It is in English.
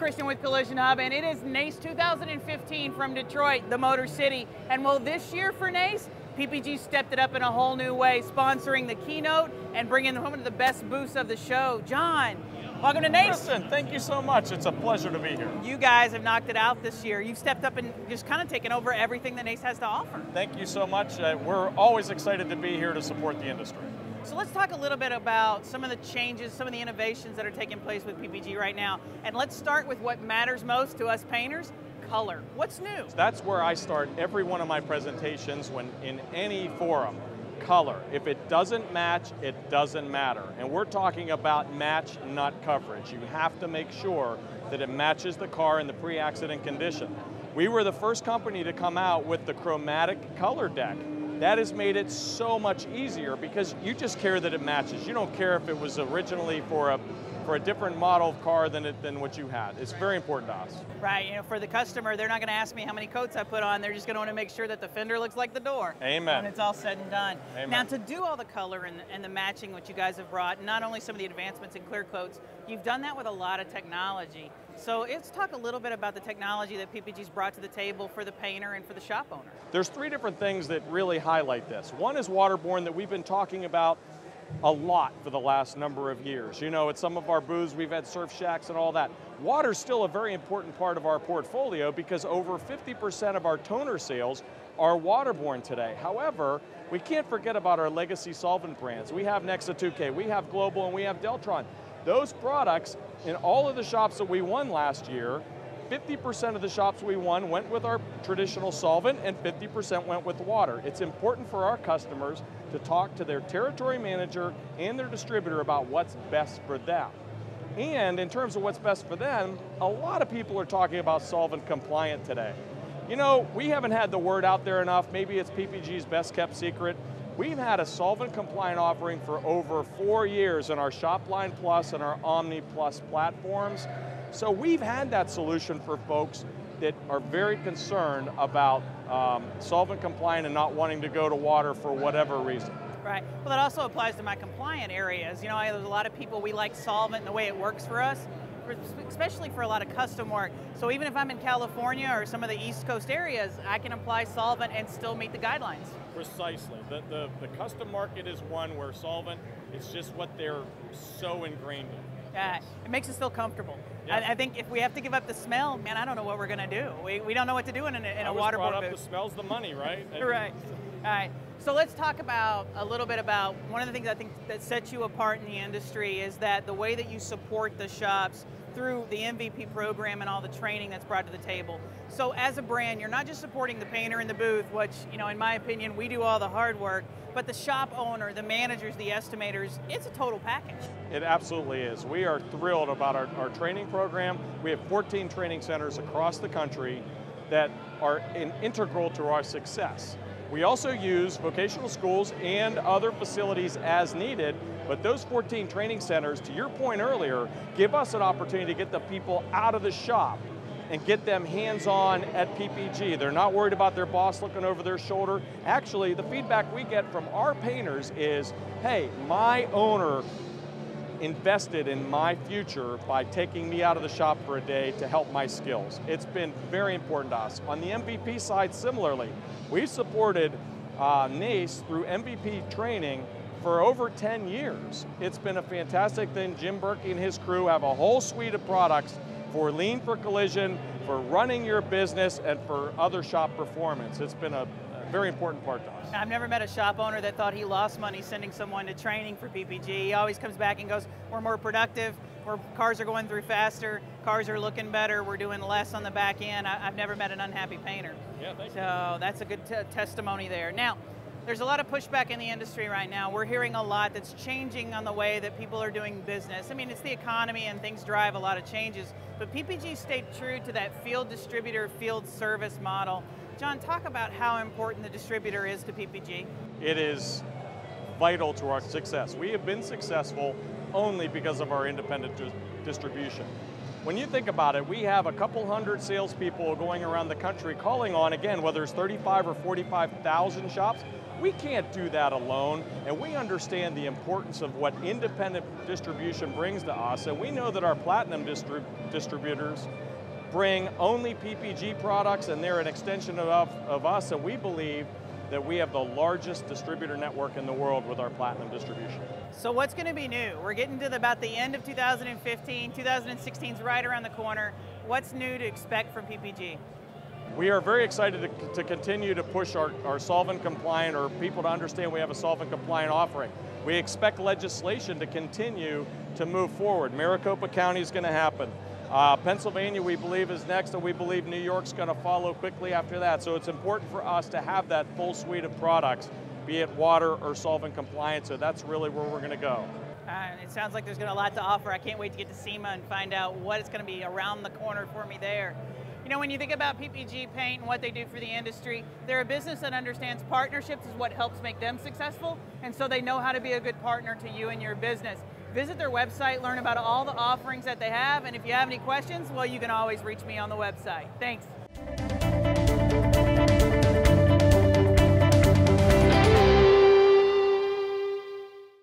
Kristen with Collision Hub, and it is NACE 2015 from Detroit, the Motor City. And well, this year for NACE, PPG stepped it up in a whole new way, sponsoring the keynote and bringing one of the best booths of the show. John, welcome to NACE. Kristen, thank you so much. It's a pleasure to be here. You guys have knocked it out this year. You've stepped up and just kind of taken over everything that NACE has to offer. Thank you so much. We're always excited to be here to support the industry. So let's talk a little bit about some of the changes, some of the innovations that are taking place with PPG right now. And let's start with what matters most to us painters, color. What's new? That's where I start every one of my presentations when in any forum. Color. If it doesn't match, it doesn't matter. And we're talking about match, not coverage. You have to make sure that it matches the car in the pre-accident condition. We were the first company to come out with the chromatic color deck. That has made it so much easier because you just care that it matches. You don't care if it was originally for a different model of car than what you had. It's very important to us. Right, you know, for the customer, they're not going to ask me how many coats I put on. They're just going to want to make sure that the fender looks like the door. Amen. When it's all said and done. Amen. Now, to do all the color and the matching, what you guys have brought, not only some of the advancements in clear coats, you've done that with a lot of technology. So let's talk a little bit about the technology that PPG's brought to the table for the painter and for the shop owner. There's three different things that really highlight this. One is Waterborne that we've been talking about a lot for the last number of years. You know, at some of our booths, we've had surf shacks and all that. Water's still a very important part of our portfolio because over 50% of our toner sales are Waterborne today. However, we can't forget about our legacy solvent brands. We have Nexa 2K, we have Global, and we have Deltron. Those products, in all of the shops that we won last year, 50% of the shops we won went with our traditional solvent and 50% went with water. It's important for our customers to talk to their territory manager and their distributor about what's best for them. And in terms of what's best for them, a lot of people are talking about solvent compliant today. You know, we haven't had the word out there enough. Maybe it's PPG's best kept secret. We've had a solvent compliant offering for over 4 years in our Shopline Plus and our Omni Plus platforms. So we've had that solution for folks that are very concerned about solvent compliant and not wanting to go to water for whatever reason. Right, well that also applies to my compliant areas. You know, there's a lot of people, we like solvent and the way it works for us, especially for a lot of custom work. So even if I'm in California or some of the East Coast areas, I can apply solvent and still meet the guidelines. Precisely. The custom market is one where solvent, it's just what they're so ingrained in. Yeah, it makes us feel comfortable. Yeah. I think if we have to give up the smell, man, I don't know what we're going to do. We don't know what to do in a Waterborne booth. The smell's the money, right? Right. All right. So let's talk about a little bit about one of the things I think that sets you apart in the industry is that the way that you support the shops through the MVP program and all the training that's brought to the table. So as a brand, you're not just supporting the painter in the booth, which, you know, in my opinion, we do all the hard work, but the shop owner, the managers, the estimators, it's a total package. It absolutely is. We are thrilled about our training program. We have 14 training centers across the country that are integral to our success. We also use vocational schools and other facilities as needed, but those 14 training centers, to your point earlier, give us an opportunity to get the people out of the shop and get them hands-on at PPG. They're not worried about their boss looking over their shoulder. Actually, the feedback we get from our painters is, hey, my owner invested in my future by taking me out of the shop for a day to help my skills. It's been very important to us. On the MVP side, similarly, we've supported NACE through MVP training for over 10 years. It's been a fantastic thing. Jim Berkey and his crew have a whole suite of products for lean for collision, for running your business, and for other shop performance. It's been a very important part to us. I've never met a shop owner that thought he lost money sending someone to training for PPG. He always comes back and goes, we're more productive, cars are going through faster, cars are looking better, we're doing less on the back end. I've never met an unhappy painter. Yeah, thank you. So that's a good testimony there. Now, there's a lot of pushback in the industry right now. We're hearing a lot that's changing on the way that people are doing business. I mean, it's the economy and things drive a lot of changes, but PPG stayed true to that field distributor, field service model. John, talk about how important the distributor is to PPG. It is vital to our success. We have been successful only because of our independent distribution. When you think about it, we have a couple hundred salespeople going around the country calling on, again, whether it's 35 or 45,000 shops, We can't do that alone, and we understand the importance of what independent distribution brings to us, and we know that our platinum distributors bring only PPG products, and they're an extension of us, and we believe that we have the largest distributor network in the world with our platinum distribution. So what's going to be new? We're getting to about the end of 2015, 2016 is right around the corner. What's new to expect from PPG? We are very excited to continue to push our solvent compliant, or people to understand we have a solvent compliant offering. We expect legislation to continue to move forward. Maricopa County is going to happen. Pennsylvania, we believe, is next, and we believe New York's going to follow quickly after that. So it's important for us to have that full suite of products, be it water or solvent compliant, so that's really where we're going to go. It sounds like there's going to be a lot to offer. I can't wait to get to SEMA and find out what is going to be around the corner for me there. You know, when you think about PPG Paint and what they do for the industry, they're a business that understands partnerships is what helps make them successful, and so they know how to be a good partner to you and your business. Visit their website, learn about all the offerings that they have, and if you have any questions, well, you can always reach me on the website. Thanks.